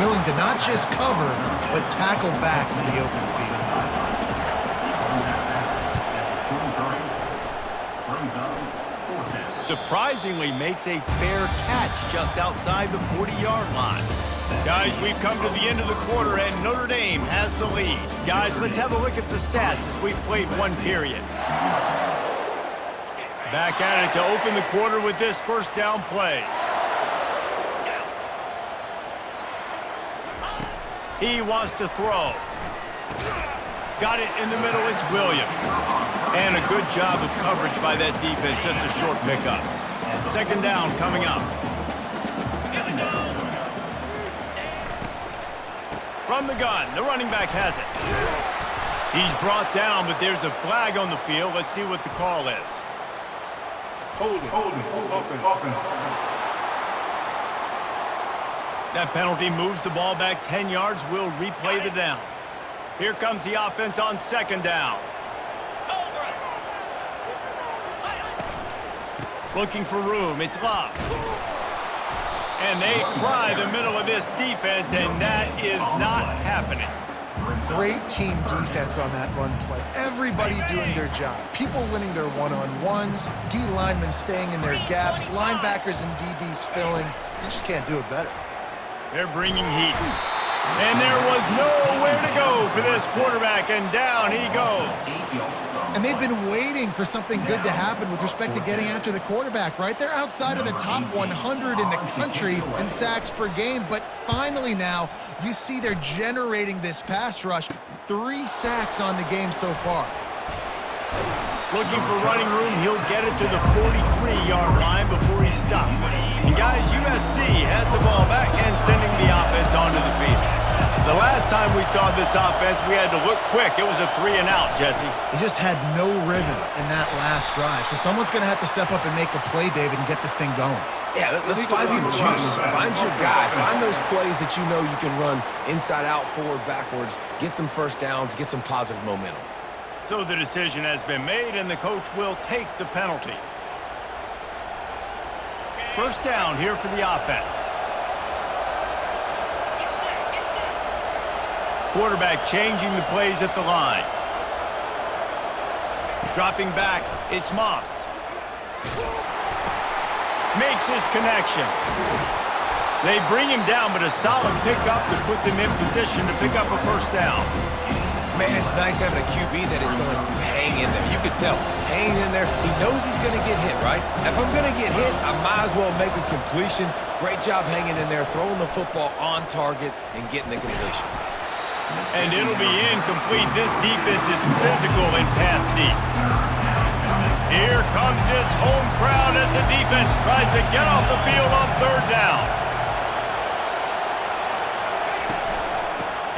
willing to not just cover, but tackle backs in the open field. Surprisingly makes a fair catch just outside the 40-yard line. Guys, we've come to the end of the quarter, and Notre Dame has the lead. Guys, let's have a look at the stats as we've played one period. Back at it to open the quarter with this first down play. He wants to throw. Got it in the middle, it's Williams. And a good job of coverage by that defense, just a short pickup. Second down coming up. From the gun, the running back has it. He's brought down, but there's a flag on the field. Let's see what the call is. Hold it, open. That penalty moves the ball back 10 yards. We'll replay the down. Here comes the offense on second down. Looking for room. It's Love. And they try the middle of this defense, and that is not happening. Great team defense on that run play. Everybody doing their job. People winning their one-on-ones, D linemen staying in their gaps, linebackers and DBs filling. You just can't do it better. They're bringing heat. And there was nowhere to go for this quarterback, and down he goes. And they've been waiting for something good to happen with respect to getting after the quarterback, right? They're outside of the top 100 in the country in sacks per game, but finally now you see they're generating this pass rush. 3 sacks on the game so far. Looking for running room, he'll get it to the 43-yard line before he stopped. And guys, USC has the ball back and sending the offense onto the field. The last time we saw this offense, we had to look quick. It was a 3-and-out, Jesse. He just had no rhythm in that last drive. So someone's going to have to step up and make a play, David, and get this thing going. Yeah, let's find some juice. Find your guy. Find those plays that you know you can run inside out, forward, backwards. Get some first downs. Get some positive momentum. So the decision has been made, and the coach will take the penalty. First down here for the offense. Quarterback changing the plays at the line. Dropping back, it's Moss. Makes his connection. They bring him down, but a solid pickup to put them in position to pick up a first down. Man, it's nice having a QB that is going to hang in there. You could tell, hanging in there. He knows he's going to get hit, right? If I'm going to get hit, I might as well make a completion. Great job hanging in there, throwing the football on target and getting the completion. And it'll be incomplete. This defense is physical and pass deep. Here comes this home crowd as the defense tries to get off the field on third down.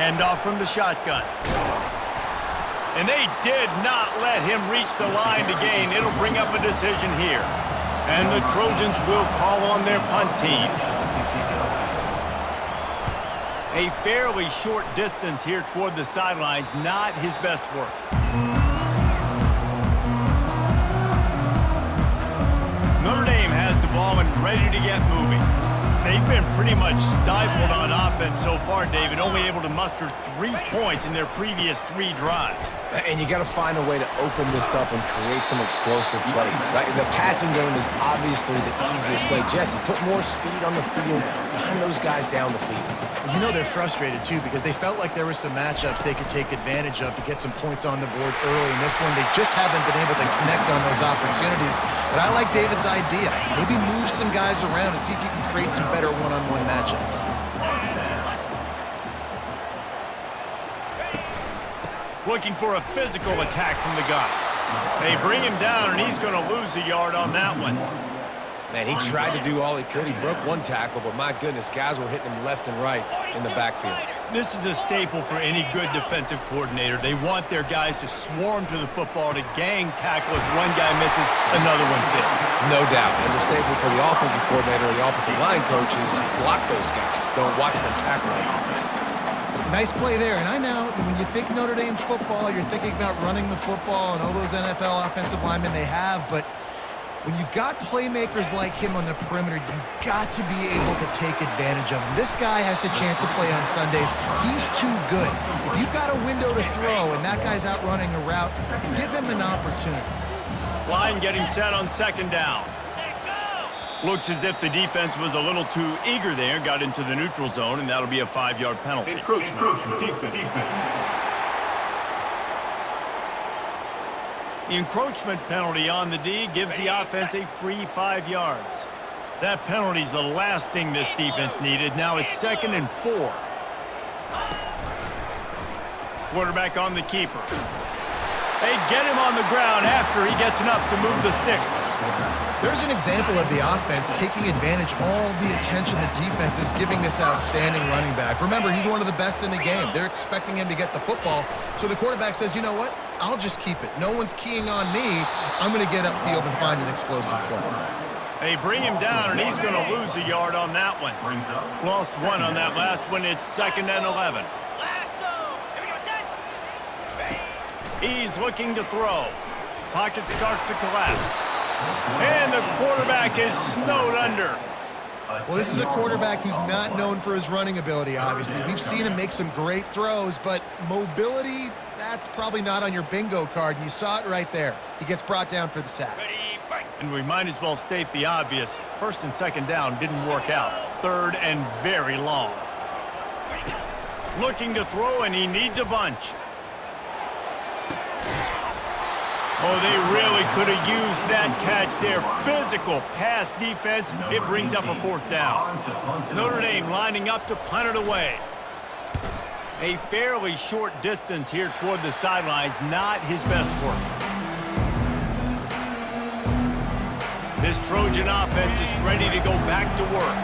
Hand off from the shotgun. And they did not let him reach the line to gain. It'll bring up a decision here. And the Trojans will call on their punt team. A fairly short distance here toward the sidelines, not his best work. Notre Dame has the ball and ready to get moving. They've been pretty much stifled on offense so far, David, only able to muster 3 points in their previous 3 drives. And you got to find a way to open this up and create some explosive plays. The passing game is obviously the easiest way. Jesse, put more speed on the field. Find those guys down the field. You know they're frustrated, too, because they felt like there were some matchups they could take advantage of to get some points on the board early. In this one, they just haven't been able to connect on those opportunities. But I like David's idea. Maybe move some guys around and see if you can create some better one-on-one matchups. Looking for a physical attack from the gun. They bring him down, and he's going to lose a yard on that one. Man, he tried to do all he could. He broke 1 tackle, but my goodness, guys were hitting him left and right in the backfield. This is a staple for any good defensive coordinator. They want their guys to swarm to the football, to gang tackle. If one guy misses, another one's there. No doubt. And the staple for the offensive coordinator or the offensive line coach is block those guys. Don't watch them tackle on offense. Nice play there. And I know when you think Notre Dame football, you're thinking about running the football and all those NFL offensive linemen they have, but When you've got playmakers like him on the perimeter, you've got to be able to take advantage of him. This guy has the chance to play on Sundays. He's too good. If you've got a window to throw and that guy's out running a route, give him an opportunity. Line getting set on second down. Looks as if the defense was a little too eager there, got into the neutral zone, and that'll be a 5-yard penalty. Encroachment. Defense. The encroachment penalty on the D gives the offense a free 5 yards. That penalty's the last thing this defense needed. Now it's 2nd and 4. Quarterback on the keeper. They get him on the ground after he gets enough to move the sticks. There's an example of the offense taking advantage of all the attention the defense is giving this outstanding running back. Remember, he's one of the best in the game. They're expecting him to get the football. So the quarterback says, you know what? I'll just keep it. No one's keying on me. I'm going to get upfield and find an explosive play. They bring him down, and he's going to lose a yard on that one. Lost 1 on that last one. It's 2nd and 11. He's looking to throw. Pocket starts to collapse. And the quarterback is snowed under. Well, this is a quarterback who's not known for his running ability, obviously. We've seen him make some great throws, but mobility, that's probably not on your bingo card, and you saw it right there. He gets brought down for the sack. And we might as well state the obvious. 1st and 2nd down didn't work out. 3rd and very long. Looking to throw, and he needs a bunch. Oh, they really could have used that catch there. Physical pass defense. It brings up a 4th down. Notre Dame lining up to punt it away. A fairly short distance here toward the sidelines. Not his best work. This Trojan offense is ready to go back to work.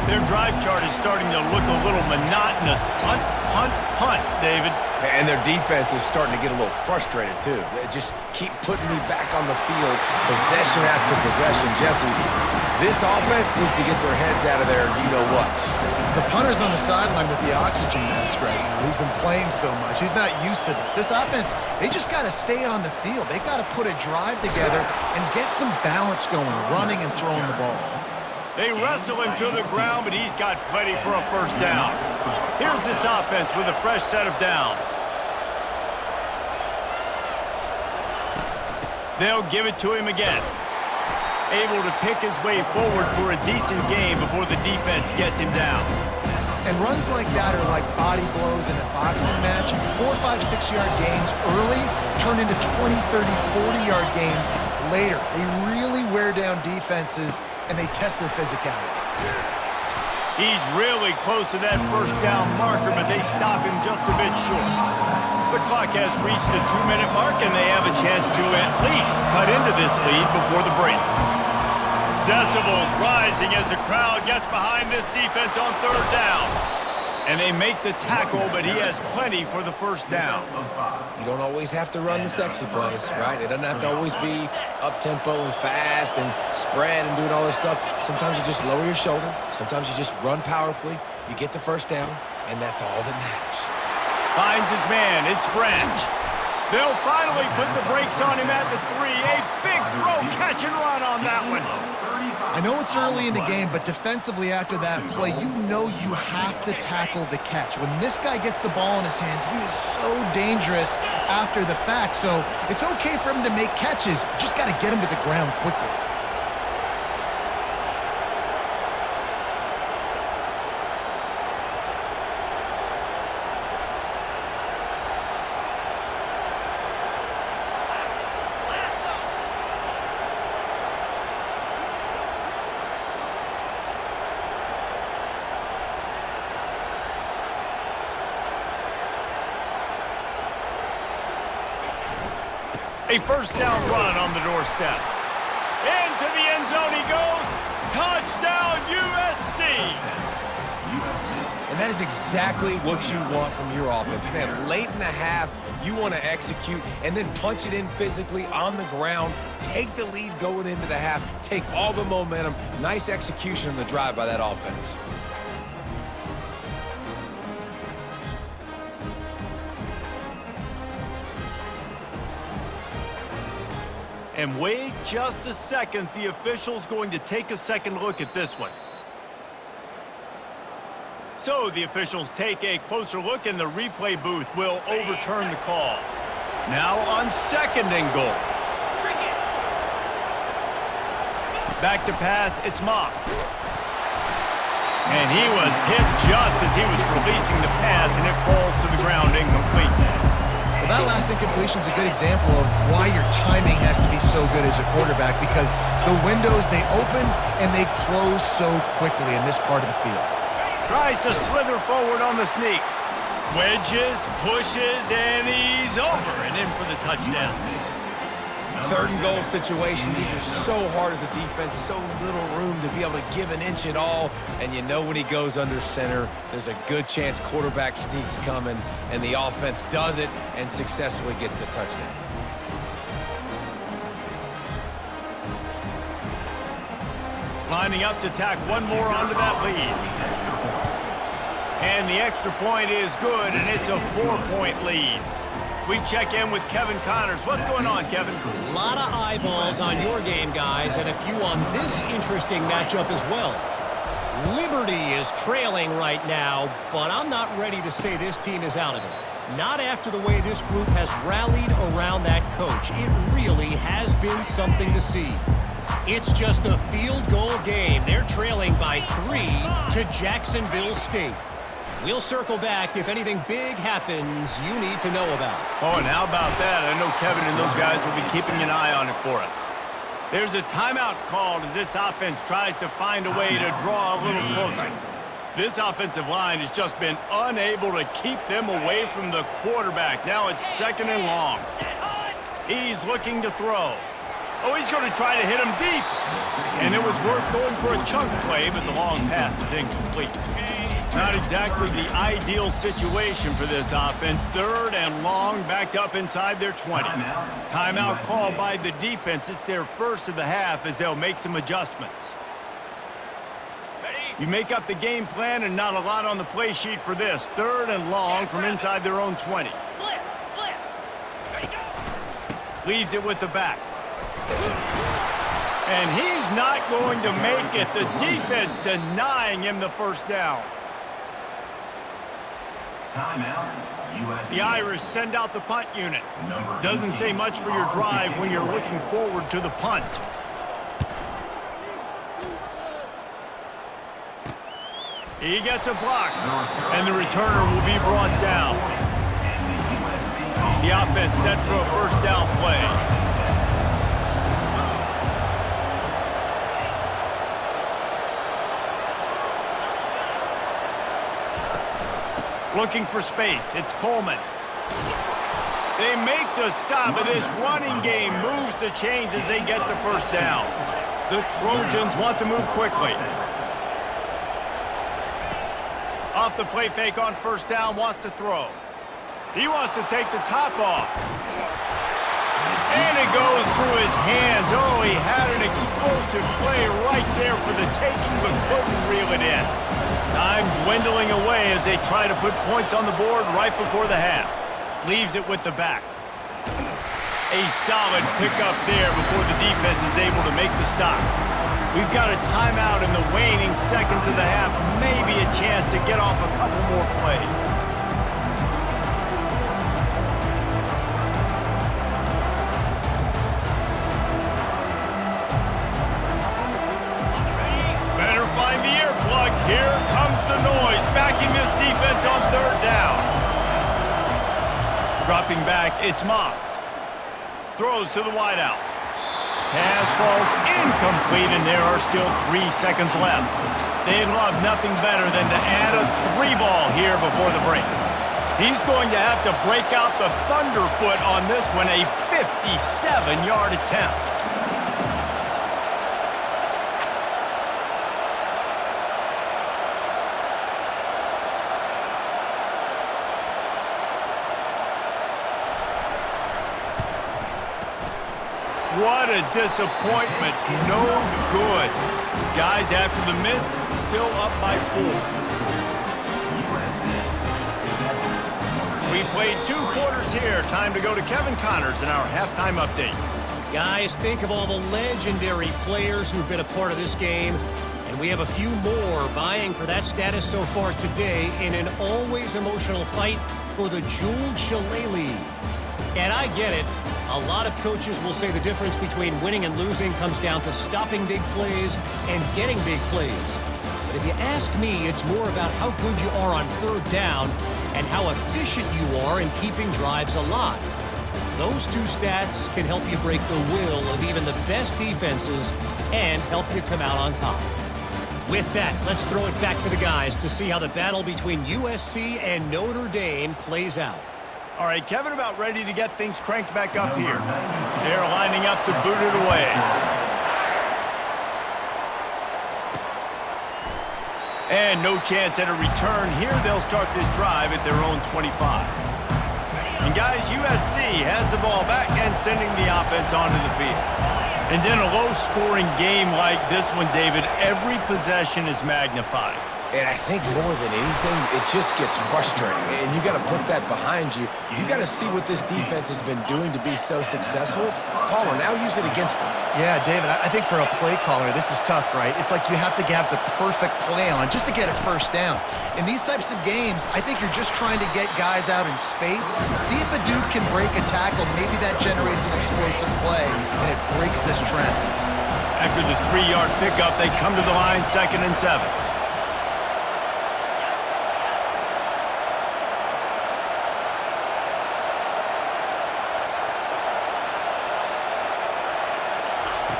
Their drive chart is starting to look a little monotonous. Punt, punt, punt, David. And their defense is starting to get a little frustrated, too. They just keep putting me back on the field, possession after possession. Jesse, this offense needs to get their heads out of there, you-know-what. The punter's on the sideline with the oxygen mask right now. He's been playing so much. He's not used to this. This offense, they just got to stay on the field. They got to put a drive together and get some balance going, running and throwing the ball. They wrestle him to the ground, but he's got plenty for a 1st down. Here's this offense with a fresh set of downs. They'll give it to him again. Able to pick his way forward for a decent game before the defense gets him down. And runs like that are like body blows in a boxing match. 4, 5, 6-yard gains early turn into 20, 30, 40-yard gains later. They really wear down defenses, and they test their physicality. He's really close to that 1st down marker, but they stop him just a bit short. The clock has reached the 2-minute mark, and they have a chance to at least cut into this lead before the break. Decibels rising as the crowd gets behind this defense on 3rd down. And they make the tackle, but he has plenty for the 1st down. You don't always have to run the sexy plays, right? It doesn't have to always be up-tempo and fast and spread and doing all this stuff. Sometimes you just lower your shoulder. Sometimes you just run powerfully. You get the 1st down, and that's all that matters. Finds his man. It's Branch. They'll finally put the brakes on him at the 3. A big throw, catch and run on that one. I know it's early in the game, but defensively after that play, you know you have to tackle the catch. When this guy gets the ball in his hands, he is so dangerous after the fact. So it's okay for him to make catches. You just got to get him to the ground quickly. A 1st down run on the doorstep. Into the end zone he goes. Touchdown, USC! And that is exactly what you want from your offense. Man, late in the half, you want to execute and then punch it in physically on the ground. Take the lead going into the half. Take all the momentum. Nice execution on the drive by that offense. And wait just a second. The official's going to take a second look at this one. So the officials take a closer look, and the replay booth will overturn the call. Now on 2nd and goal. Back to pass, it's Moss. And he was hit just as he was releasing the pass, and it falls to the ground incomplete. Well, that last incompletion is a good example of why your timing has to be so good as a quarterback, because the windows, they open and they close so quickly in this part of the field. Tries to slither forward on the sneak. Wedges, pushes, and he's over and in for the touchdown. 3rd and goal situations, these are so hard as a defense, so little room to be able to give an inch at all. And you know when he goes under center, there's a good chance quarterback sneak's coming, and the offense does it and successfully gets the touchdown. Lining up to tack one more onto that lead. And the extra point is good, and it's a 4-point lead. We check in with Kevin Connors. What's going on, Kevin? A lot of eyeballs on your game, guys, and a few on this interesting matchup as well. Liberty is trailing right now, but I'm not ready to say this team is out of it. Not after the way this group has rallied around that coach. It really has been something to see. It's just a field goal game. They're trailing by 3 to Jacksonville State. We'll circle back if anything big happens you need to know about. Oh, and how about that? I know Kevin and those guys will be keeping an eye on it for us. There's a timeout called as this offense tries to find a way to draw a little closer. This offensive line has just been unable to keep them away from the quarterback. Now it's 2nd and long. He's looking to throw. Oh, he's going to try to hit him deep. And it was worth going for a chunk play, but the long pass is incomplete. Not exactly the ideal situation for this offense. 3rd and long, backed up inside their 20. Timeout called by the defense. It's their first of the half as they'll make some adjustments. You make up the game plan and not a lot on the play sheet for this. 3rd and long from inside their own 20. Leaves it with the back. And he's not going to make it. The defense denying him the first down. The Irish send out the punt unit. Doesn't say much for your drive when you're looking forward to the punt. He gets a block, and the returner will be brought down. The offense set for a first down play. Looking for space. It's Coleman. They make the stop, and this running game moves the chains as they get the first down. The Trojans want to move quickly. Off the play fake on first down, wants to throw. He wants to take the top off. And it goes through his hands. Oh, he had an explosive play right there for the taking, but couldn't reel it in. Time dwindling away as they try to put points on the board right before the half. Leaves it with the back. A solid pickup there before the defense is able to make the stop. We've got a timeout in the waning seconds of the half. Maybe a chance to get off a couple more plays. Better find the earplugs. Here comes the noise, backing this defense on third down. Dropping back, it's Moss. Throws to the wideout. Pass falls incomplete, and there are still 3 seconds left. They'd love nothing better than to add a 3-ball here before the break. He's going to have to break out the thunderfoot on this one, a 57-yard attempt. What a disappointment. No good. Guys, after the miss, still up by 4. We've played 2 quarters here. Time to go to Kevin Connors in our halftime update. Guys, think of all the legendary players who've been a part of this game. And we have a few more vying for that status so far today in an always emotional fight for the jeweled shillelagh. And I get it. A lot of coaches will say the difference between winning and losing comes down to stopping big plays and getting big plays. But if you ask me, it's more about how good you are on third down and how efficient you are in keeping drives alive. Those two stats can help you break the will of even the best defenses and help you come out on top. With that, let's throw it back to the guys to see how the battle between USC and Notre Dame plays out. All right, Kevin about ready to get things cranked back up here. They're lining up to boot it away. And no chance at a return here. They'll start this drive at their own 25. And guys, USC has the ball back and sending the offense onto the field. And in a low-scoring game like this one, David, every possession is magnified. And I think more than anything, it just gets frustrating. And you got to put that behind you. You got to see what this defense has been doing to be so successful. Caller, now use it against them. Yeah, David, I think for a play caller, this is tough, right? It's like you have to have the perfect play on just to get a first down. In these types of games, I think you're just trying to get guys out in space, see if a dude can break a tackle. Maybe that generates an explosive play, and it breaks this trend. After the 3-yard pickup, they come to the line 2nd and 7.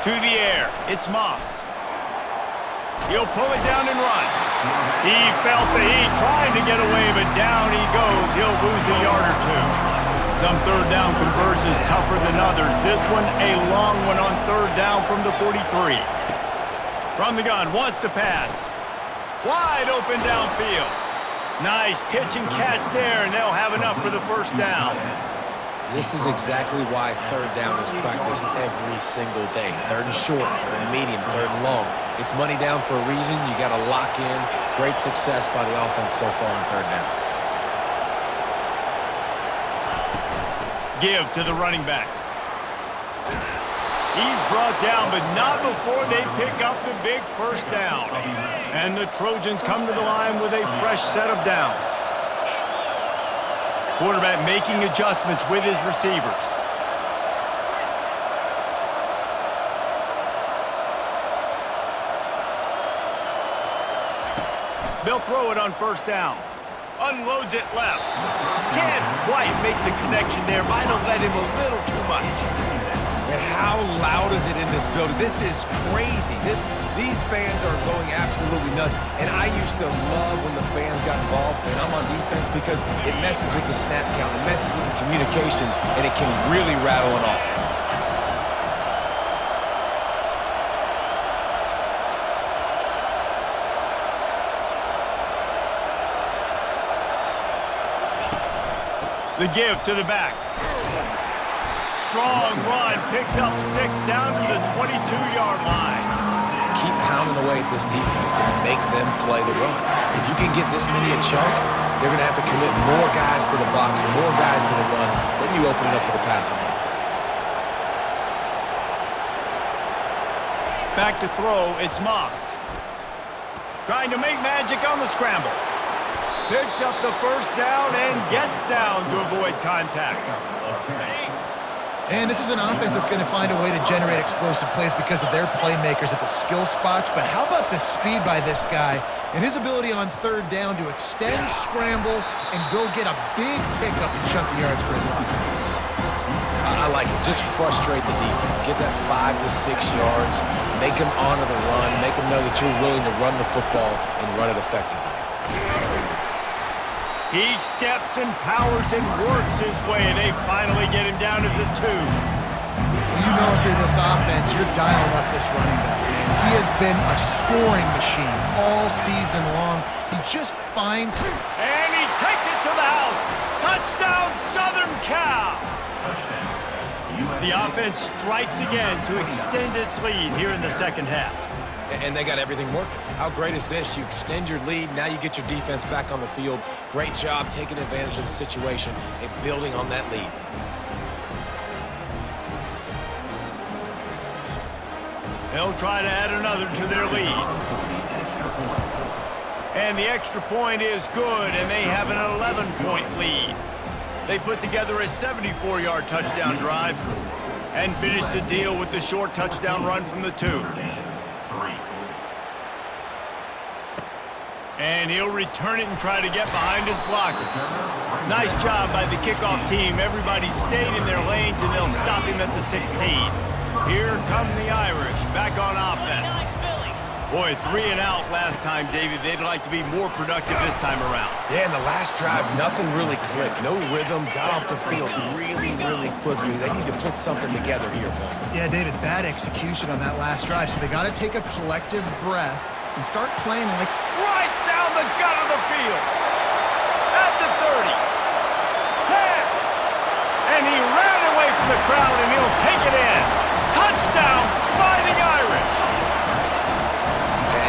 To the air, it's Moss. He'll pull it down and run. He felt the heat trying to get away, but down he goes. He'll lose a yard or two. Some third down conversions tougher than others. This one, a long one on third down from the 43. From the gun, wants to pass. Wide open downfield. Nice pitch and catch there, and they'll have enough for the first down. This is exactly why third down is practiced every single day. Third and short, third and medium, third and long. It's money down for a reason. You got to lock in. Great success by the offense so far on third down. Give to the running back. He's brought down, but not before they pick up the big first down. And the Trojans come to the line with a fresh set of downs. Quarterback making adjustments with his receivers. They'll throw it on first down. Unloads it left. Can't quite make the connection there. Might have led him a little too much. And how loud is it in this building? This is crazy. These fans are going absolutely nuts. And I used to love when the fans got involved and I'm on defense because it messes with the snap count, it messes with the communication, and it can really rattle an offense. The give to the back. Strong run, picks up 6 down to the 22-yard line. Keep pounding away at this defense and make them play the run. If you can get this many a chunk, they're going to have to commit more guys to the box, more guys to the run. Then you open it up for the passing game. Back to throw, it's Moss. Trying to make magic on the scramble. Picks up the first down and gets down to avoid contact. And this is an offense that's going to find a way to generate explosive plays because of their playmakers at the skill spots. But how about the speed by this guy and his ability on third down to extend, scramble, and go get a big pickup and chunky yards for his offense? I like it. Just frustrate the defense. Get that 5 to 6 yards. Make them honor the run. Make them know that you're willing to run the football and run it effectively. He steps and powers and works his way. They finally get him down to the 2. You know if you're this offense, you're dialing up this running back, man. He has been a scoring machine all season long. He just finds... And he takes it to the house. Touchdown, Southern Cal! The offense strikes again to extend its lead here in the second half. And they got everything working. How great is this? You extend your lead, now you get your defense back on the field. Great job taking advantage of the situation and building on that lead. They'll try to add another to their lead. And the extra point is good, and they have an 11-point lead. They put together a 74-yard touchdown drive and finished the deal with the short touchdown run from the 2. And he'll return it and try to get behind his blockers. Nice job by the kickoff team. Everybody stayed in their lanes, and they'll stop him at the 16. Here come the Irish, back on offense. Boy, 3 and out last time, David. They'd like to be more productive this time around. Yeah, in the last drive, nothing really clicked. No rhythm, got off the field really quickly. They need to put something together here, Paul. Yeah, David, bad execution on that last drive, so they got to take a collective breath and start playing like... Right down the gut of the field. At the 30. 10. And he ran away from the crowd, and he'll take it in. Touchdown, Fighting Irish.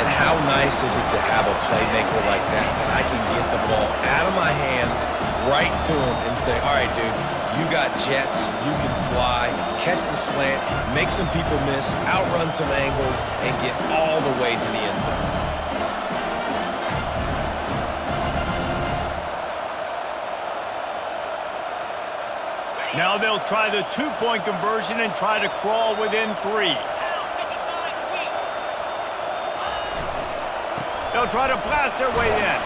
And how nice is it to have a playmaker like that I can get the ball out of my hands right to him and say, all right, dude, you got jets, you can fly, catch the slant, make some people miss, outrun some angles, and get all the way to the end zone. Now they'll try the 2-point conversion and try to crawl within 3. They'll try to blast their way in.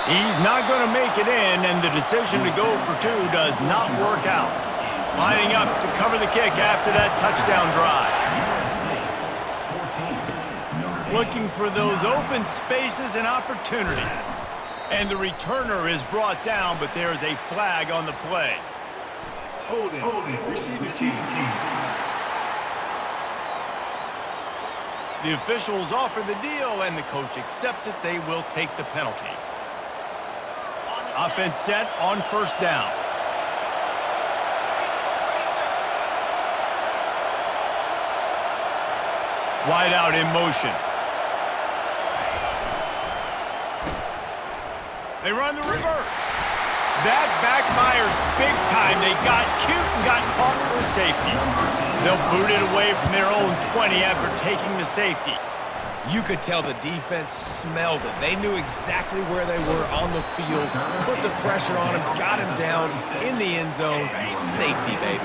He's not going to make it in, and the decision to go for 2 does not work out. Lining up to cover the kick after that touchdown drive. Looking for those open spaces and opportunity. And the returner is brought down, but there is a flag on the play. Holding. Receive the team. The officials offer the deal, and the coach accepts it. They will take the penalty. Offense set on first down. Wide out in motion. They run the reverse. That backfires big time. They got cute and got caught for safety. They'll boot it away from their own 20 after taking the safety. You could tell the defense smelled it. They knew exactly where they were on the field, put the pressure on him, got him down in the end zone. Safety, baby.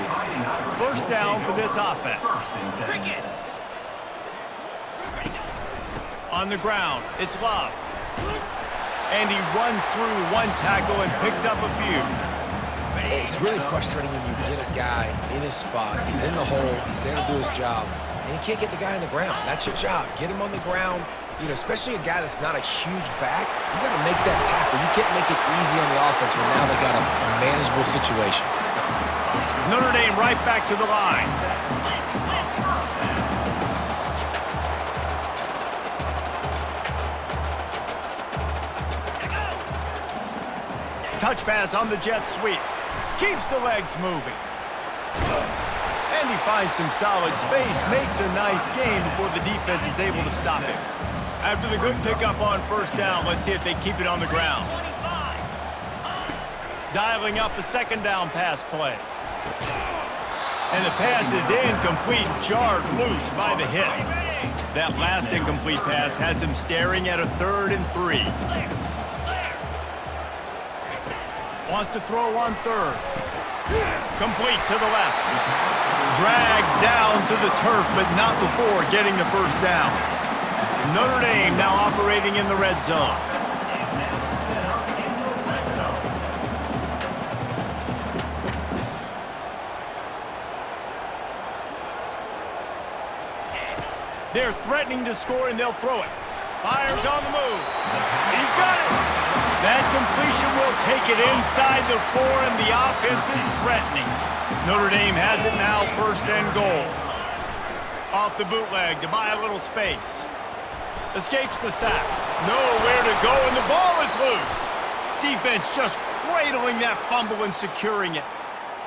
First down for this offense. On the ground, it's Love. And he runs through one tackle and picks up a few. It's really frustrating when you get a guy in his spot. He's in the hole. He's there to do his job. And you can't get the guy on the ground. That's your job. Get him on the ground. You know, especially a guy that's not a huge back. You got to make that tackle. You can't make it easy on the offense when now they got a manageable situation. Notre Dame right back to the line. Touch pass on the jet sweep. Keeps the legs moving. And he finds some solid space. Makes a nice gain before the defense is able to stop him. After the good pickup on first down, let's see if they keep it on the ground. Dialing up a second down pass play. And the pass is incomplete, jarred loose by the hit. That last incomplete pass has him staring at a 3rd and 3. Wants to throw on 3rd. Complete to the left. Dragged down to the turf, but not before getting the first down. Notre Dame now operating in the red zone. They're threatening to score, and they'll throw it. Fires on the move. He's got it. That completion will take it inside the 4, and the offense is threatening. Notre Dame has it now, 1st and goal. Off the bootleg to buy a little space. Escapes the sack. Nowhere to go, and the ball is loose. Defense just cradling that fumble and securing it.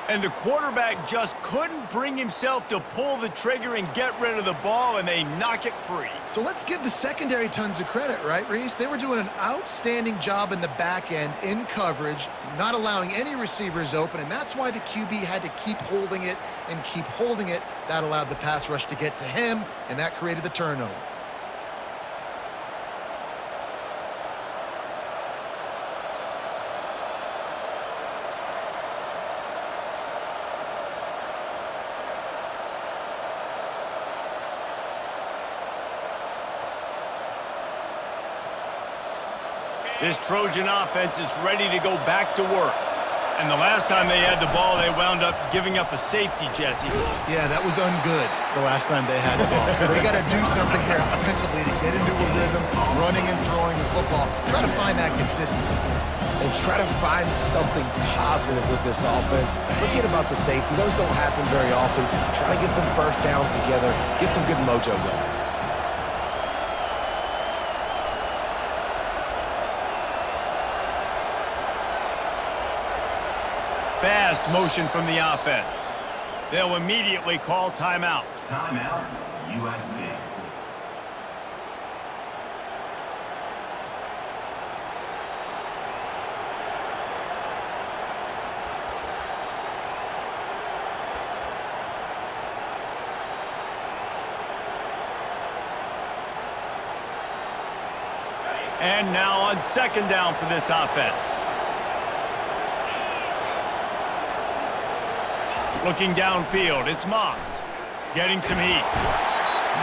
And the quarterback just couldn't bring himself to pull the trigger and get rid of the ball, and they knock it free. So let's give the secondary tons of credit, right, Reese? They were doing an outstanding job in the back end, in coverage, not allowing any receivers open, and that's why the QB had to keep holding it and keep holding it. That allowed the pass rush to get to him, and that created the turnover. This Trojan offense is ready to go back to work. And the last time they had the ball, they wound up giving up a safety, Jesse. Yeah, that was ungood the last time they had the ball. So they got to do something here offensively to get into a rhythm, running and throwing the football. Try to find that consistency. And try to find something positive with this offense. Forget about the safety. Those don't happen very often. Try to get some first downs together. Get some good mojo going. Fast motion from the offense. They'll immediately call timeout. Timeout, USC. And now on second down for this offense. Looking downfield, it's Moss. Getting some heat.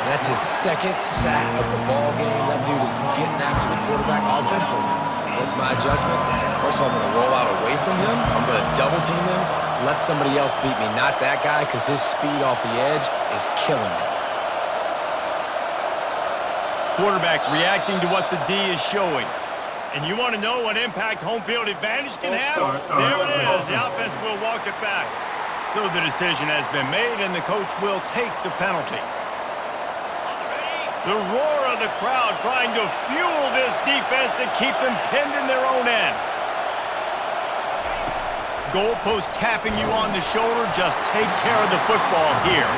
That's his second sack of the ball game. That dude is getting after the quarterback offensively. What's my adjustment? First of all, I'm going to roll out away from him. I'm going to double team him. Let somebody else beat me, not that guy, because his speed off the edge is killing me. Quarterback reacting to what the D is showing. And you want to know what impact home field advantage can have? There it is. The offense will walk it back. So the decision has been made, and the coach will take the penalty. The roar of the crowd trying to fuel this defense to keep them pinned in their own end. Goalpost tapping you on the shoulder. Just take care of the football here.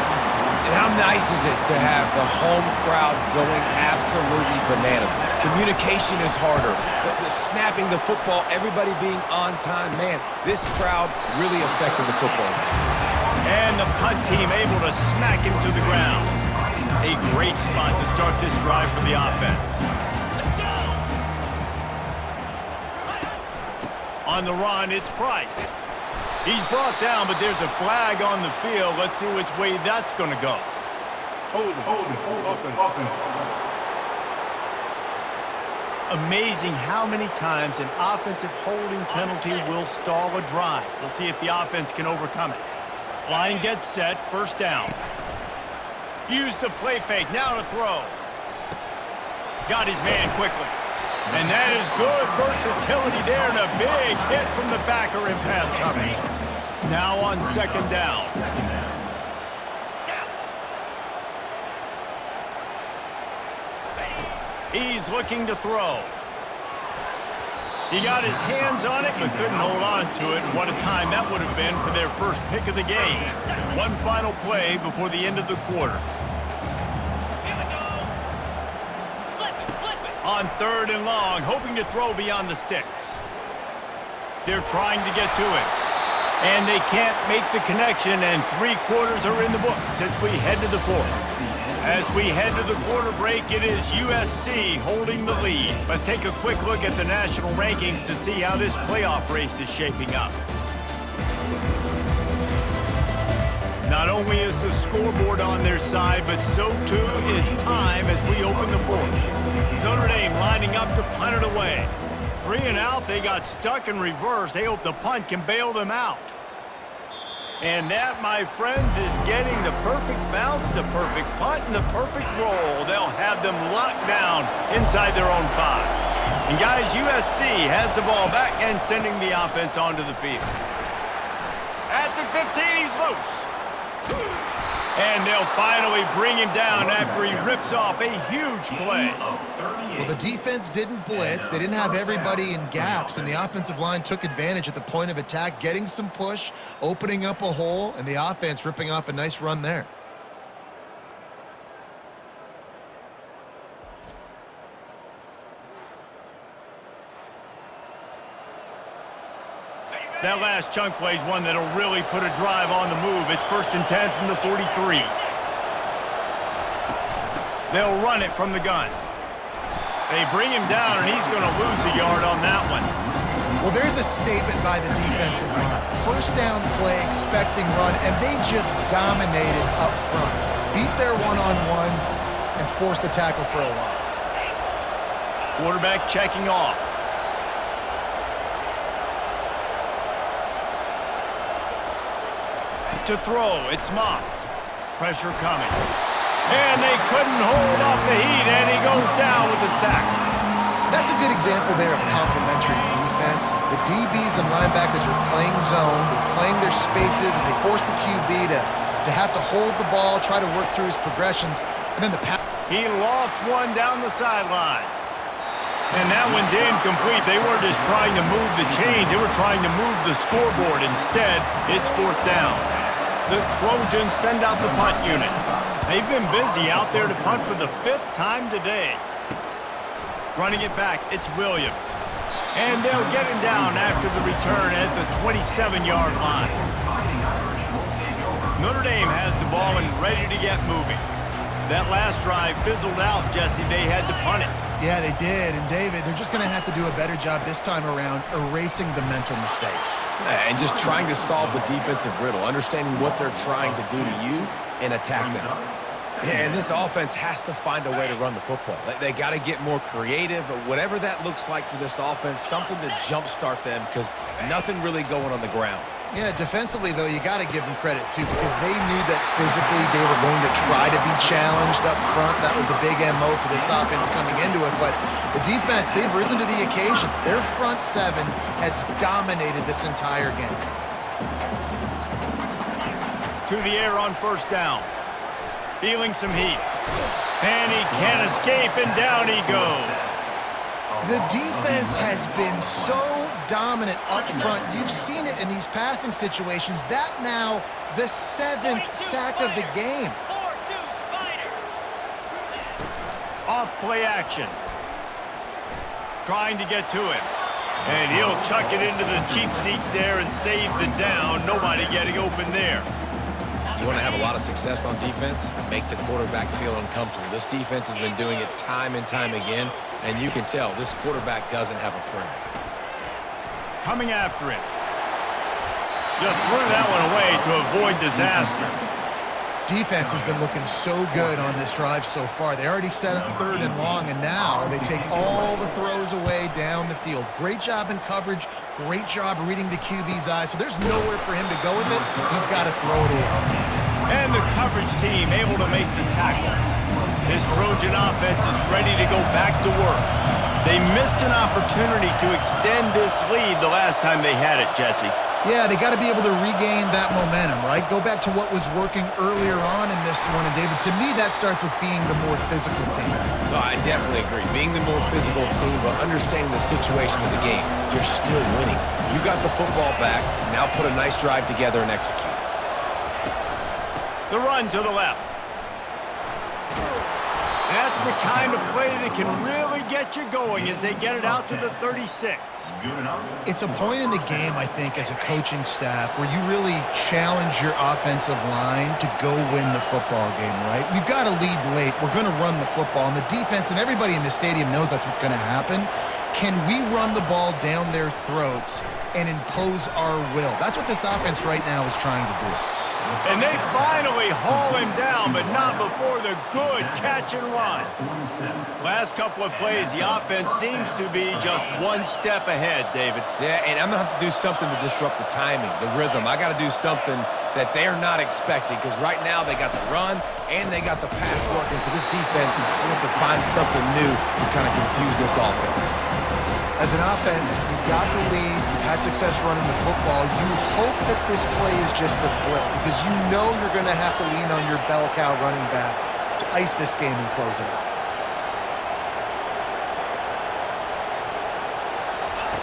And how nice is it to have the home crowd going absolutely bananas? Communication is harder. The snapping the football, everybody being on time. Man, this crowd really affected the football game. And the punt team able to smack him to the ground. A great spot to start this drive for the offense. On the run, it's Price. He's brought down, but there's a flag on the field. Let's see which way that's going to go. Hold it. Amazing how many times an offensive holding penalty will stall a drive. We'll see if the offense can overcome it. Line gets set, first down. Use the play fake, now to throw. Got his man quickly. And that is good versatility there, and a big hit from the backer in pass coverage. Now on second down. He's looking to throw. He got his hands on it, but couldn't hold on to it. And what a time that would have been for their first pick of the game. One final play before the end of the quarter. On third and long, hoping to throw beyond the sticks. They're trying to get to it. And they can't make the connection, and 3 quarters are in the books as we head to the fourth. As we head to the quarter break, it is USC holding the lead. Let's take a quick look at the national rankings to see how this playoff race is shaping up. Not only is the scoreboard on their side, but so too is time as we open the fourth. Notre Dame lining up to punt it away. 3 and out, they got stuck in reverse. They hope the punt can bail them out. And that, my friends, is getting the perfect bounce, the perfect punt, and the perfect roll. They'll have them locked down inside their own 5. And guys, USC has the ball back and sending the offense onto the field. At the 15, he's loose. And they'll finally bring him down after he rips off a huge play. Well, the defense didn't blitz. They didn't have everybody in gaps, and the offensive line took advantage at the point of attack, getting some push, opening up a hole, and the offense ripping off a nice run there. That last chunk play is one that'll really put a drive on the move. It's 1st and 10 from the 43. They'll run it from the gun. They bring him down, and he's going to lose a yard on that one. Well, there's a statement by the defensive line. First down play, expecting run, and they just dominated up front. Beat their one-on-ones and forced a tackle for a loss. Quarterback checking off. To throw, it's Moss. Pressure coming. And they couldn't hold off the heat, and he goes down with a sack. That's a good example there of complementary defense. The DBs and linebackers are playing zone, they're playing their spaces, and they force the QB to have to hold the ball, try to work through his progressions, and then the pass. He lost one down the sideline. And that one's incomplete. They weren't just trying to move the chains, they were trying to move the scoreboard. Instead, it's 4th down. The Trojans send out the punt unit. They've been busy out there to punt for the 5th time today. Running it back, it's Williams. And they'll get him down after the return at the 27-yard line. Notre Dame has the ball and ready to get moving. That last drive fizzled out, Jesse. They had to punt it. Yeah, they did. And, David, they're just going to have to do a better job this time around erasing the mental mistakes. And just trying to solve the defensive riddle, understanding what they're trying to do to you and attack them. And this offense has to find a way to run the football. They got to get more creative, but whatever that looks like for this offense, something to jumpstart them because nothing really going on the ground. Yeah, defensively, though, you got to give them credit, too, because they knew that physically they were going to try to be challenged up front. That was a big MO for this offense coming into it. But the defense, they've risen to the occasion. Their front seven has dominated this entire game. To the air on 1st down. Feeling some heat. And he can't escape, and down he goes. The defense has been so dominant up front. You've seen it in these passing situations. That now the 7th sack of the game. Off play action. Trying to get to him. And he'll chuck it into the cheap seats there and save the down. Nobody getting open there. You want to have a lot of success on defense? Make the quarterback feel uncomfortable. This defense has been doing it time and time again, and you can tell this quarterback doesn't have a prayer. Coming after him. Just threw that one away to avoid disaster. Defense has been looking so good on this drive so far. They already set up 3rd and long, and now they take all the throws away down the field. Great job in coverage. Great job reading the QB's eyes. So there's nowhere for him to go with it. He's got to throw it away. And the coverage team able to make the tackle. This Trojan offense is ready to go back to work. They missed an opportunity to extend this lead the last time they had it, Jesse. Yeah, they got to be able to regain that momentum, right? Go back to what was working earlier on in this one. And, David, to me, that starts with being the more physical team. No, I definitely agree. Being the more physical team, but understanding the situation of the game. You're still winning. You got the football back. Now put a nice drive together and execute. The run to the left. That's the kind of play that can really get you going as they get it out to the 36. It's a point in the game, I think, as a coaching staff where you really challenge your offensive line to go win the football game, right? We've got to lead late. We're going to run the football. And the defense and everybody in the stadium knows that's what's going to happen. Can we run the ball down their throats and impose our will? That's what this offense right now is trying to do. And they finally haul him down, but not before the good catch and run. Last couple of plays, the offense seems to be just one step ahead, David. Yeah, and I'm going to have to do something to disrupt the timing, the rhythm. I got to do something that they're not expecting because right now they got the run and they got the pass working. So this defense, we have to find something new to kind of confuse this offense. As an offense, you've got the lead, you've had success running the football. You hope that this play is just a blip because you know you're going to have to lean on your bell cow running back to ice this game and close it out.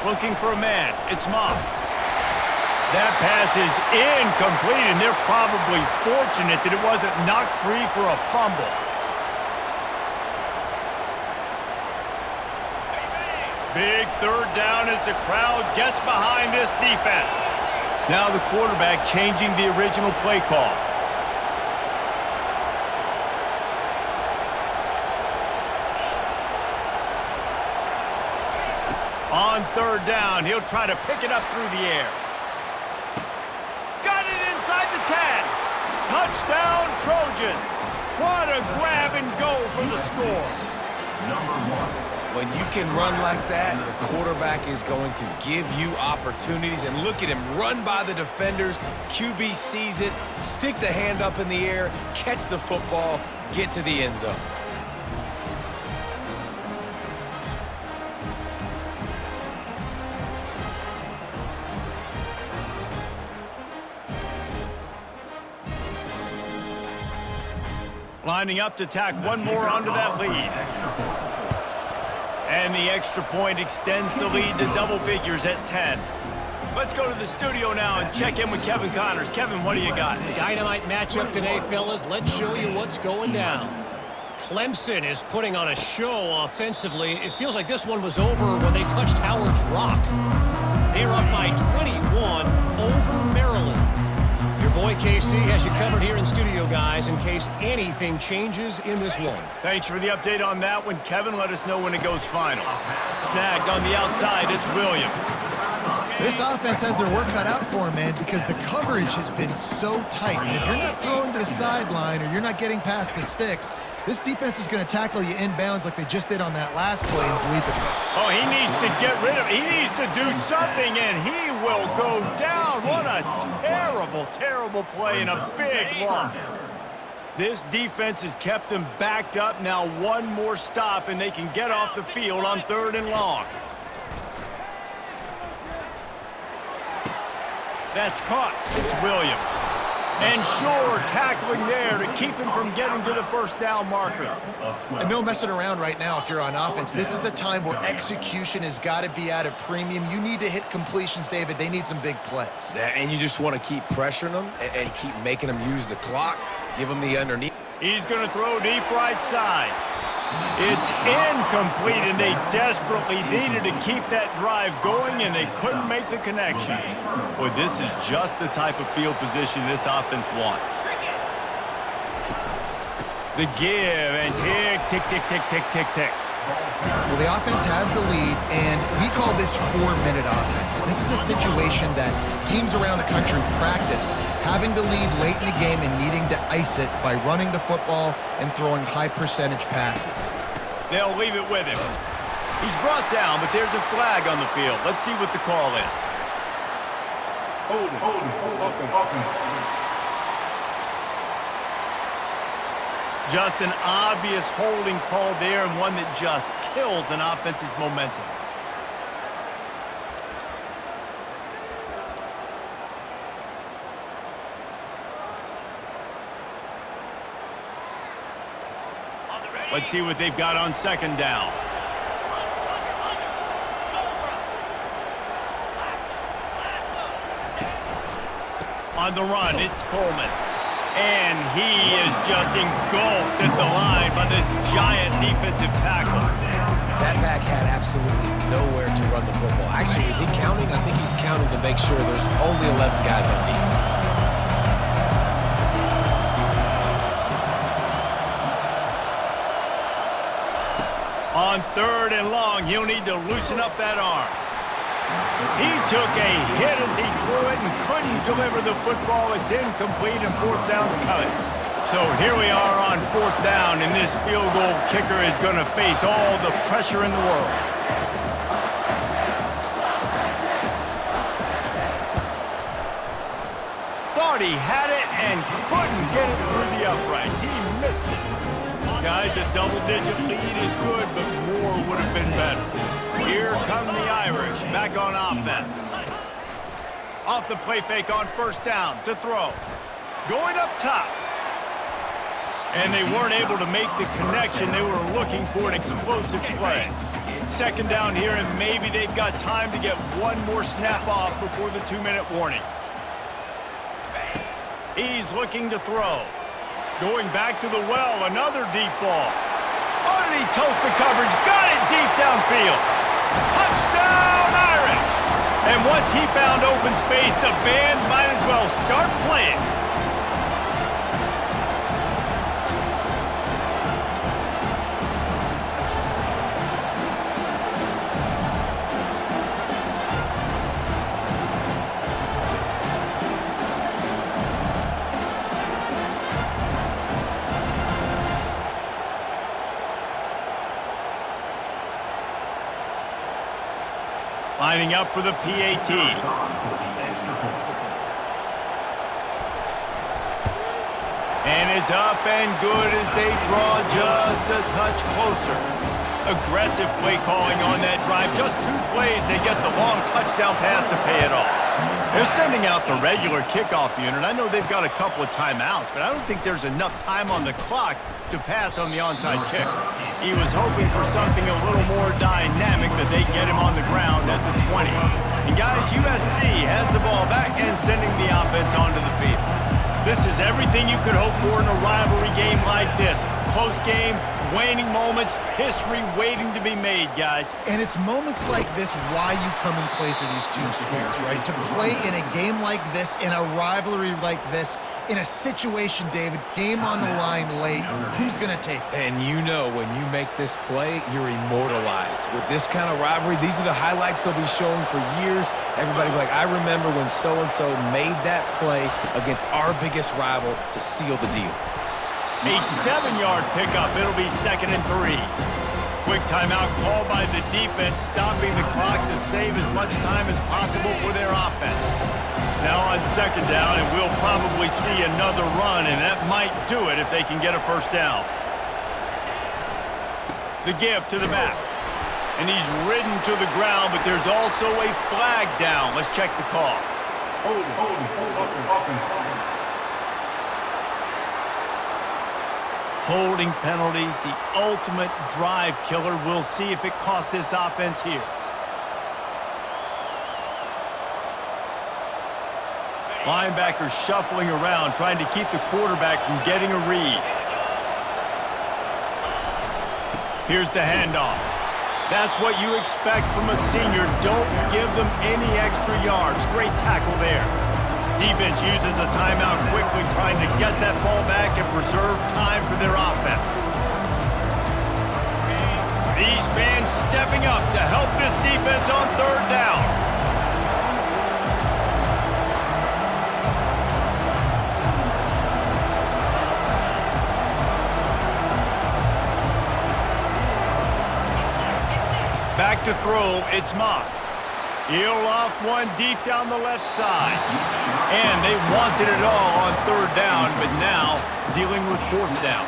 Looking for a man. It's Moss. That pass is incomplete, and they're probably fortunate that it wasn't knocked free for a fumble. Big third down as the crowd gets behind this defense. Now the quarterback changing the original play call. On third down, he'll try to pick it up through the air. Got it inside the 10. Touchdown, Trojans. What a grab and go for the score. Number 1. When you can run like that, the quarterback is going to give you opportunities. And look at him run by the defenders. QB sees it, stick the hand up in the air, catch the football, get to the end zone. Lining up to tack one more onto that lead. And the extra point extends the lead to double figures at 10. Let's go to the studio now and check in with Kevin Connors. Kevin, what do you got? Dynamite matchup today, fellas. Let's show you what's going down. Clemson is putting on a show offensively. It feels like this one was over when they touched Howard's Rock. They're up by 21 over Maryland. Your boy KC has you covered here in studio, guys, in case anything changes in this one. Thanks for the update on that one, Kevin. Let us know when it goes final. Snagged on the outside, it's Williams. This offense has their work cut out for them, man, because the coverage has been so tight. And if you're not throwing to the sideline or you're not getting past the sticks, this defense is going to tackle you inbounds like they just did on that last play and bleed the ball. Oh, he needs to get rid of it. He needs to do something, and he will go down. What a terrible, terrible play and a big loss. This defense has kept them backed up. Now one more stop, and they can get off the field on 3rd and long. That's caught. It's Williams. And sure, tackling there to keep him from getting to the first down marker. And no messing around right now if you're on offense. This is the time where execution has got to be at a premium. You need to hit completions, David. They need some big plays. And you just want to keep pressuring them and keep making them use the clock, give them the underneath. He's going to throw deep right side. It's incomplete, and they desperately needed to keep that drive going, and they couldn't make the connection. Boy, this is just the type of field position this offense wants. The give, and tick, tick, tick, tick, tick, tick, tick. Well, the offense has the lead, and we call this 4-minute offense. This is a situation that teams around the country practice, having the lead late in the game and needing to ice it by running the football and throwing high-percentage passes. They'll leave it with him. He's brought down, but there's a flag on the field. Let's see what the call is. Hold it, up and. Just an obvious holding call there, and one that just kills an offense's momentum. Let's see what they've got on 2nd down. On the run, it's Coleman. And he is just engulfed at the line by this giant defensive tackle. That back had absolutely nowhere to run the football. Actually, is he counting? I think he's counting to make sure there's only 11 guys on defense. On 3rd and long, he'll need to loosen up that arm. He took a hit as he threw it and couldn't deliver the football. It's incomplete, and 4th down's coming. So here we are on 4th down, and this field goal kicker is going to face all the pressure in the world. Thought he had it and couldn't get it through the uprights. He missed it. Guys, a double-digit lead is good, but more would have been better. Here come the Irish, back on offense. Off the play fake on first down to throw. Going up top. And they weren't able to make the connection. They were looking for an explosive play. Second down here, and maybe they've got time to get one more snap off before the 2-minute warning. He's looking to throw. Going back to the well, another deep ball. Oh, did he toast the coverage? Got it deep downfield. Touchdown, Irish! And once he found open space, the band might as well start playing. Lining up for the PAT. And it's up and good as they draw just a touch closer. Aggressive play calling on that drive. Just 2 plays, they get the long touchdown pass to pay it off. They're sending out the regular kickoff unit. I know they've got a couple of timeouts, but I don't think there's enough time on the clock to pass on the onside kick. He was hoping for something a little more dynamic, but they get him on the ground at the 20. And guys, USC has the ball back and sending the offense onto the field. This is everything you could hope for in a rivalry game like this. Close game, waning moments, history waiting to be made, guys. And it's moments like this why you come and play for these two schools, right? To play in a game like this, in a rivalry like this, in a situation, David, game on the line late, who's going to take it? And you know when you make this play, you're immortalized. With this kind of rivalry, these are the highlights they'll be showing for years. Everybody will be like, I remember when so-and-so made that play against our biggest rival to seal the deal. A 7-yard pickup. It'll be 2nd and 3. Quick timeout called by the defense, stopping the clock to save as much time as possible for their offense. Now on 2nd down, and we'll probably see another run, and that might do it if they can get a first down. The give to the back. And he's ridden to the ground, but there's also a flag down. Let's check the call. Hold it. Holding penalties, the ultimate drive killer. We'll see if it costs this offense here. Linebackers shuffling around, trying to keep the quarterback from getting a read. Here's the handoff. That's what you expect from a senior. Don't give them any extra yards. Great tackle there. Defense uses a timeout quickly, trying to get that ball back and preserve time for their offense. These fans stepping up to help this defense on 3rd down. Back to throw, it's Moss. He'll off one deep down the left side. And they wanted it all on 3rd down, but now dealing with 4th down.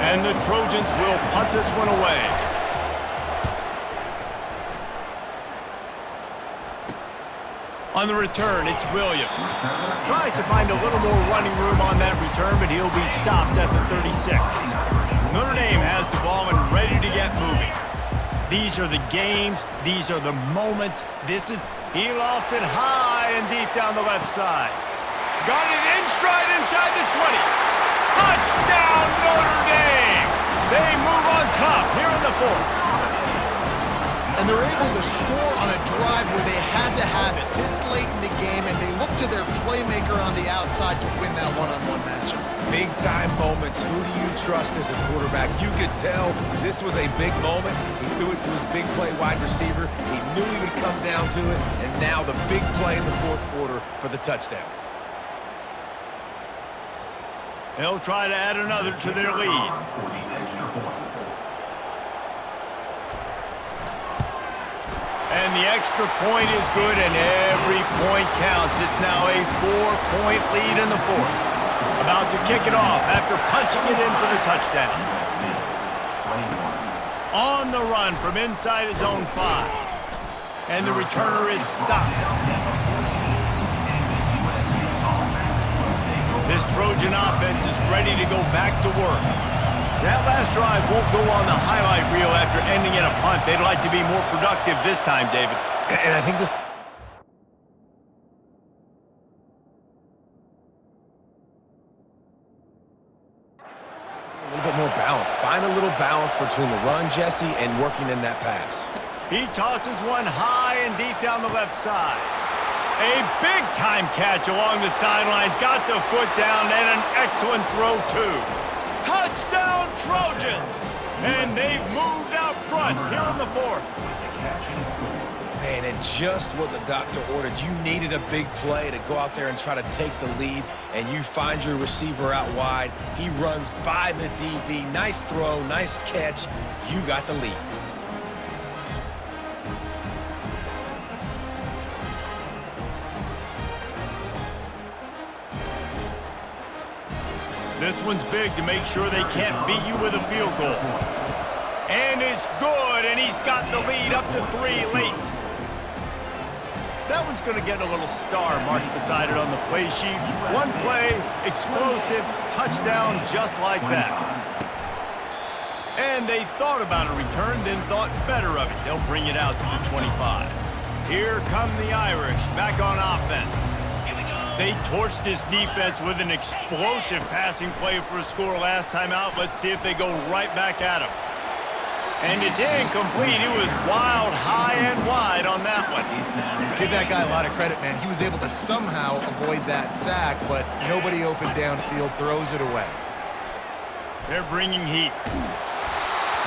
And the Trojans will punt this one away. On the return, it's Williams. Tries to find a little more running room on that return, but he'll be stopped at the 36. Notre Dame has the ball and ready to get moving. These are the games. These are the moments. He lost it high and deep down the left side. Got it in stride inside the 20. Touchdown, Notre Dame! They move on top here in the 4th. And they're able to score on a drive where they had to have it this late in the game, and they look to their playmaker on the outside to win that one-on-one matchup. Big-time moments. Who do you trust as a quarterback? You could tell this was a big moment. He threw it to his big play wide receiver. He knew he would come down to it, and now the big play in the 4th quarter for the touchdown. They'll try to add another to their lead. And the extra point is good, and every point counts. It's now a 4-point lead in the 4th. About to kick it off after punching it in for the touchdown. On the run from inside his own 5. And the returner is stopped. This Trojan offense is ready to go back to work. That last drive won't go on the highlight reel after ending in a punt. They'd like to be more productive this time, David. And I think this... a little bit more balance. Find a little balance between the run, Jesse, and working in that pass. He tosses one high and deep down the left side. A big-time catch along the sidelines. Got the foot down and an excellent throw, too. Touchdown, Trojans! And they've moved out front here in the 4th. Man, and just what the doctor ordered. You needed a big play to go out there and try to take the lead, and you find your receiver out wide. He runs by the DB. Nice throw, nice catch. You got the lead. This one's big to make sure they can't beat you with a field goal. And it's good, and he's got the lead up to 3 late. That one's going to get a little star marked beside it on the play sheet. One play, explosive, touchdown just like that. And they thought about a return, then thought better of it. They'll bring it out to the 25. Here come the Irish, back on offense. They torched this defense with an explosive passing play for a score last time out. Let's see if they go right back at him. And it's incomplete. It was wild, high and wide on that one. Give that guy a lot of credit, man. He was able to somehow avoid that sack, but nobody open downfield, throws it away. They're bringing heat.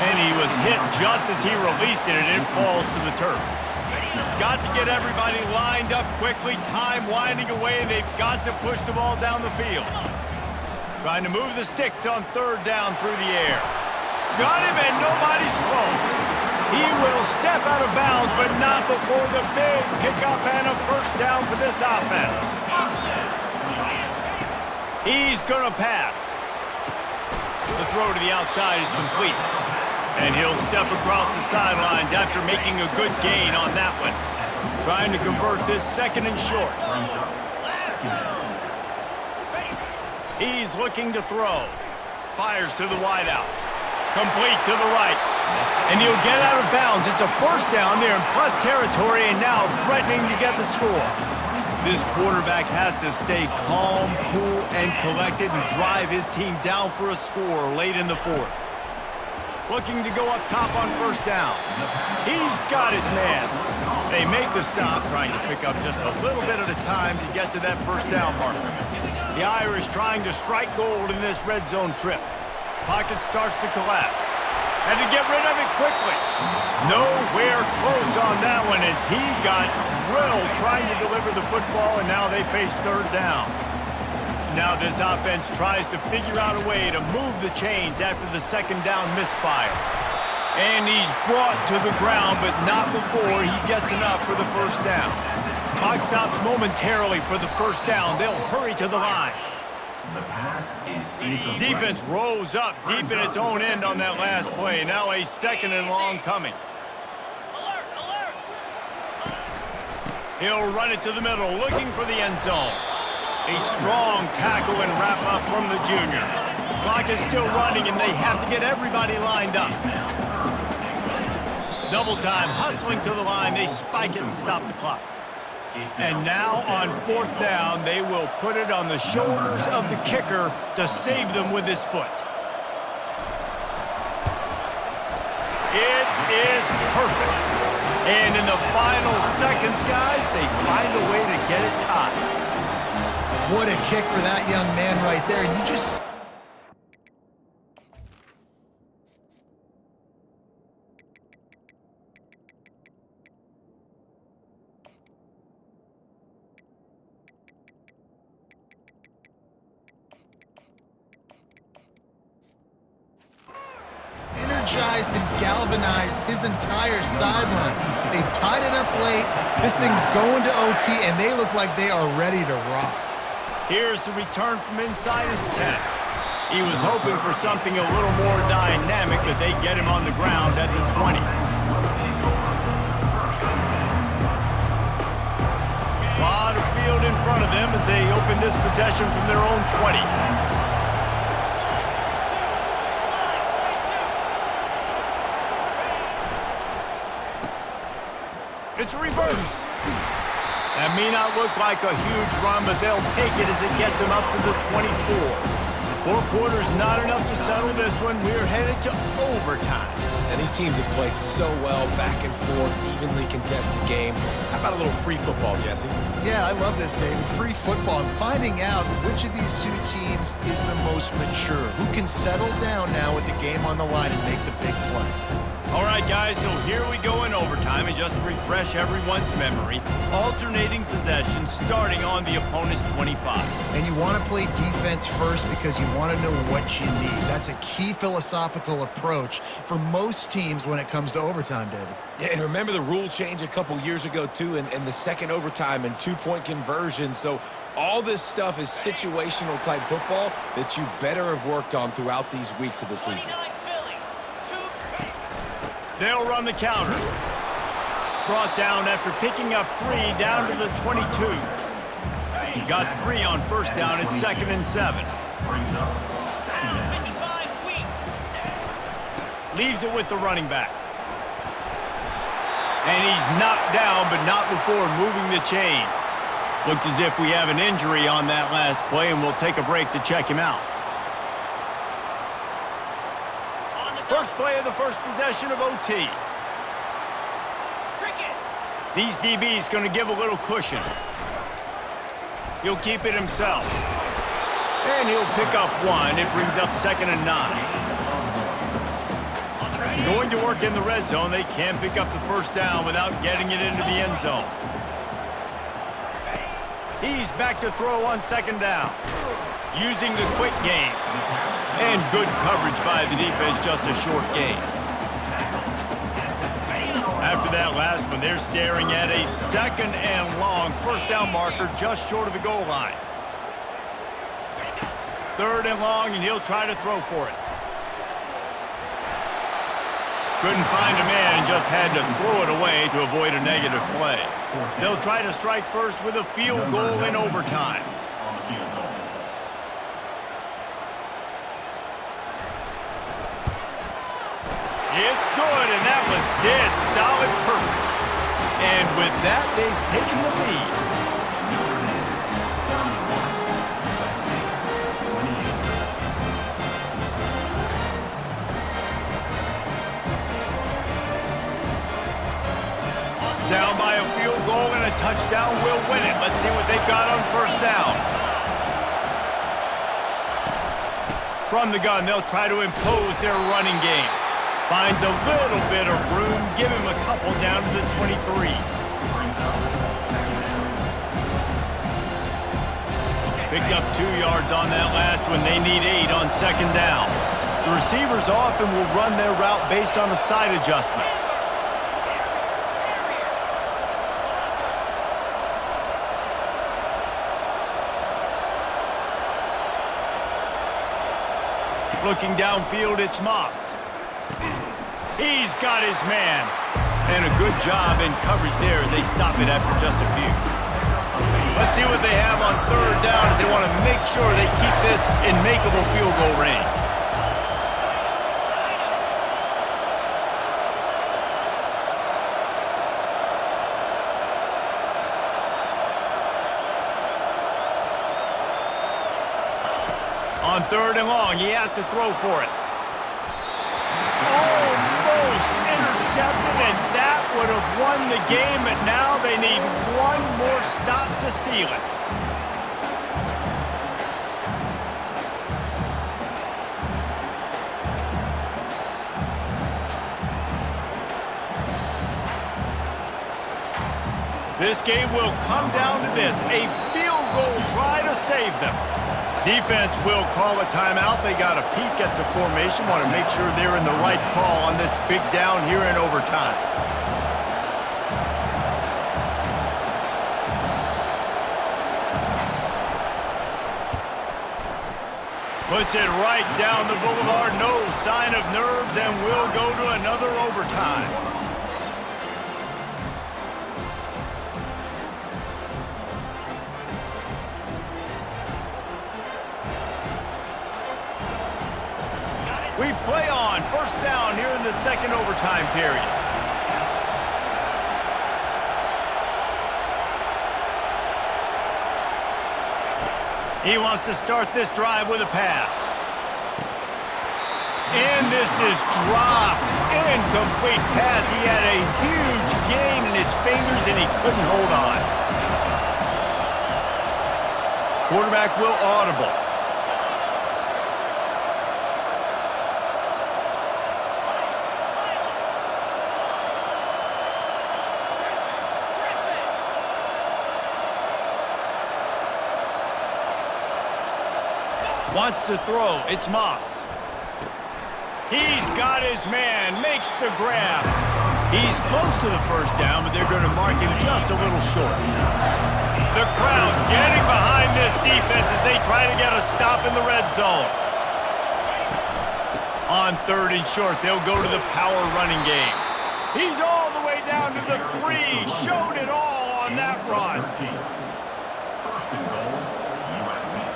And he was hit just as he released it, and it falls to the turf. Got to get everybody lined up quickly. Time winding away, and they've got to push the ball down the field. Trying to move the sticks on 3rd down through the air. Got him, and nobody's close. He will step out of bounds, but not before the big pickup and a 1st down for this offense. He's going to pass. The throw to the outside is complete. And he'll step across the sidelines after making a good gain on that one. Trying to convert this 2nd and short. He's looking to throw. Fires to the wideout. Complete to the right. And he'll get out of bounds. It's a 1st down there in plus territory, and now threatening to get the score. This quarterback has to stay calm, cool, and collected and drive his team down for a score late in the 4th. Looking to go up top on 1st down. He's got his man. They make the stop, trying to pick up just a little bit at a time to get to that 1st down marker. The Irish trying to strike gold in this red zone trip. Pocket starts to collapse. Had to get rid of it quickly. Nowhere close on that one as he got drilled trying to deliver the football, and now they face 3rd down. Now this offense tries to figure out a way to move the chains after the 2nd down misfire. And he's brought to the ground, but not before he gets enough for the 1st down. Clock stops momentarily for the 1st down. They'll hurry to the line. The pass is incomplete. Defense rose up deep in its own end on that last play. Now a 2nd and long coming. He'll run it to the middle, looking for the end zone. A strong tackle and wrap-up from the junior. Clock is still running, and they have to get everybody lined up. Double time, hustling to the line. They spike it to stop the clock. And now on 4th down, they will put it on the shoulders of the kicker to save them with his foot. It is perfect. And in the final seconds, guys, they find a way to get it tied. What a kick for that young man right there. And you just... energized and galvanized his entire sideline. They've tied it up late. This thing's going to OT, and they look like they are ready to rock. Here's the return from inside his 10. He was hoping for something a little more dynamic, but they get him on the ground at the 20. A lot of field in front of them as they open this possession from their own 20. It's a reverse. That may not look like a huge run, but they'll take it as it gets them up to the 24. 4 quarters not enough to settle this one. We're headed to overtime. And these teams have played so well, back and forth, evenly contested game. How about a little free football, Jesse? Yeah, I love this, David. Free football. And finding out which of these two teams is the most mature. Who can settle down now with the game on the line and make the big play. All right, guys, so here we go in overtime, and just to refresh everyone's memory, alternating possession starting on the opponent's 25. And you want to play defense first because you want to know what you need. That's a key philosophical approach for most teams when it comes to overtime, David. Yeah, and remember the rule change a couple years ago, too, and the second overtime and 2-point conversion. So all this stuff is situational type football that you better have worked on throughout these weeks of the season. They'll run the counter. Brought down after picking up 3 down to the 22. Got 3 on first down. It's 2nd and 7. Leaves it with the running back. And he's knocked down, but not before moving the chains. Looks as if we have an injury on that last play, and we'll take a break to check him out. First play of the first possession of OT. These DBs going to give a little cushion. He'll keep it himself. And he'll pick up 1. It brings up 2nd and 9. Going to work in the red zone. They can't pick up the first down without getting it into the end zone. He's back to throw on 2nd down. Using the quick game. And good coverage by the defense, just a short gain. After that last one, they're staring at a 2nd and long first down marker just short of the goal line. 3rd and long, and he'll try to throw for it. Couldn't find a man and just had to throw it away to avoid a negative play. They'll try to strike first with a field goal in overtime. It's good, and that was dead solid perfect. And with that, they've taken the lead. Down by a field goal and a touchdown will win it. Let's see what they've got on first down. From the gun, they'll try to impose their running game. Finds a little bit of room. Give him a couple down to the 23. Picked up 2 yards on that last one. They need 8 on 2nd down. The receivers often will run their route based on a side adjustment. Looking downfield, it's Moss. He's got his man. And a good job in coverage there as they stop it after just a few. Let's see what they have on 3rd down as they want to make sure they keep this in makeable field goal range. On 3rd and long, he has to throw for it. Almost intercepted, and that would have won the game, but now they need one more stop to seal it. This game will come down to this, a field goal try to save them. Defense will call a timeout. They got a peek at the formation. Want to make sure they're in the right call on this big down here in overtime. Puts it right down the boulevard. No sign of nerves, and we'll go to another overtime. We play on. First down here in the second overtime period. He wants to start this drive with a pass. And this is dropped. Incomplete pass. He had a huge gain in his fingers, and he couldn't hold on. Quarterback will audible. Wants to throw. It's Moss. He's got his man. Makes the grab. He's close to the first down, but they're going to mark him just a little short. The crowd getting behind this defense as they try to get a stop in the red zone. On third and short, they'll go to the power running game. He's all the way down to the 3. Showed it all on that run. First and goal, USC.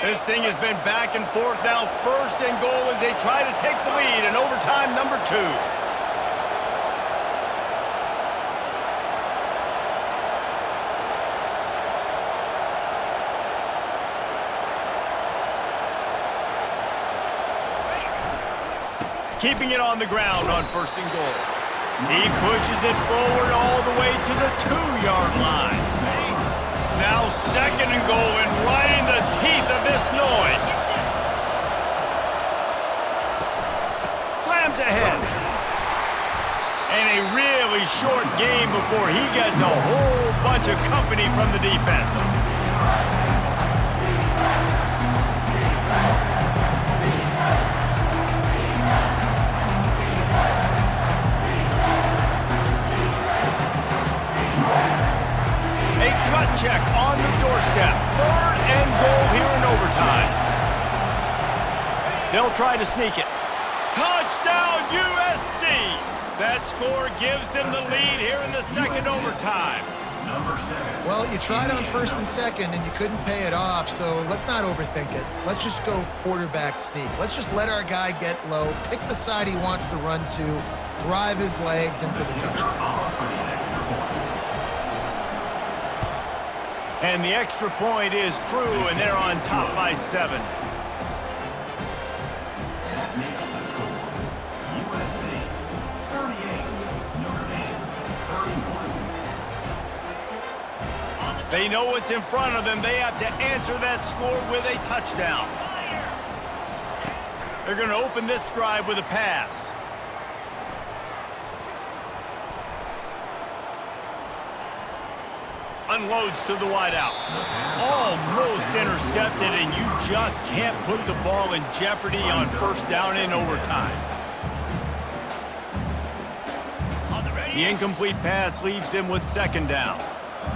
This thing has been back and forth now. First and goal as they try to take the lead in overtime number 2. Keeping it on the ground on first and goal. He pushes it forward all the way to the 2-yard line. Now second and goal, and right in the teeth of this noise. Slams ahead. And a really short game before he gets a whole bunch of company from the defense. A gut check on the doorstep. Third and goal here in overtime. They'll try to sneak it. Touchdown, USC! That score gives them the lead here in the second overtime. Number 7. Well, you tried on first and second, and you couldn't pay it off, so let's not overthink it. Let's just go quarterback sneak. Let's just let our guy get low, pick the side he wants to run to, drive his legs, and for the touchdown. And the extra point is true, and they're on top by 7. That makes the score. USC 38, Notre Dame 31. They know what's in front of them. They have to answer that score with a touchdown. They're going to open this drive with a pass. Unloads to the wideout. Almost intercepted, and you just can't put the ball in jeopardy on first down in overtime. The incomplete pass leaves him with second down.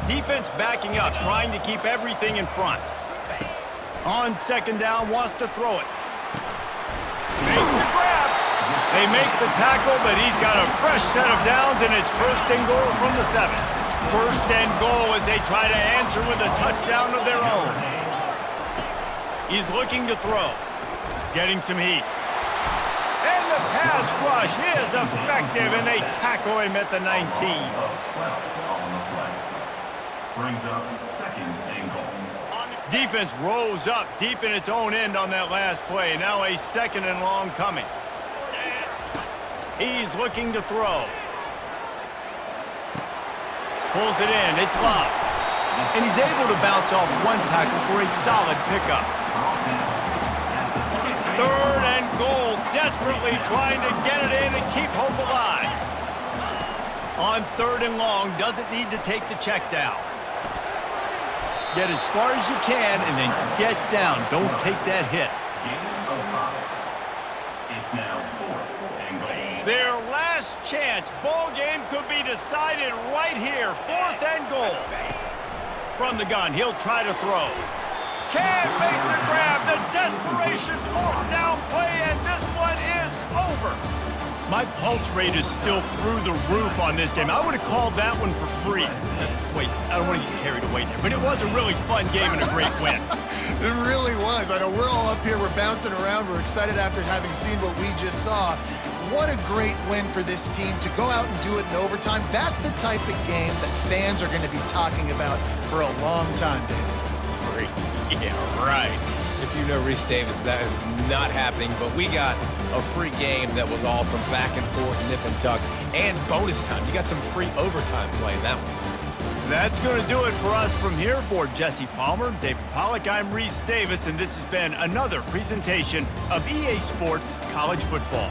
Defense backing up, trying to keep everything in front. On second down, wants to throw it. Makes the grab. They make the tackle, but he's got a fresh set of downs, and it's first and goal from the 7. First and goal as they try to answer with a touchdown of their own. He's looking to throw. Getting some heat. And the pass rush is effective, and they tackle him at the 19. 12 on the play. Brings up second and goal. Defense rose up deep in its own end on that last play. Now a second and long coming. He's looking to throw. Pulls it in. It's locked. And he's able to bounce off one tackle for a solid pickup. Third and goal. Desperately trying to get it in and keep hope alive. On third and long. Doesn't need to take the check down. Get as far as you can and then get down. Don't take that hit. Game of 5. It's now 4th and goal. Their last chance. Ball game could be decided right here. 4th and goal. from the gun. He'll try to throw. Can't make the grab. The desperation fourth down play, and this one is over. My pulse rate is still through the roof on this game. I would have called that one for free. Wait, I don't want to get carried away there, but it was a really fun game and a great win. It really was. I know we're all up here, we're bouncing around, we're excited after having seen what we just saw. What a great win for this team to go out and do it in overtime. That's the type of game that fans are going to be talking about for a long time, David. Free. Yeah, right. If you know Reese Davis, that is not happening, but we got a free game that was awesome, back and forth, nip and tuck, and bonus time. You got some free overtime play in that one. That's going to do it for us from here. For Jesse Palmer, David Pollack, I'm Reese Davis, and this has been another presentation of EA Sports College Football.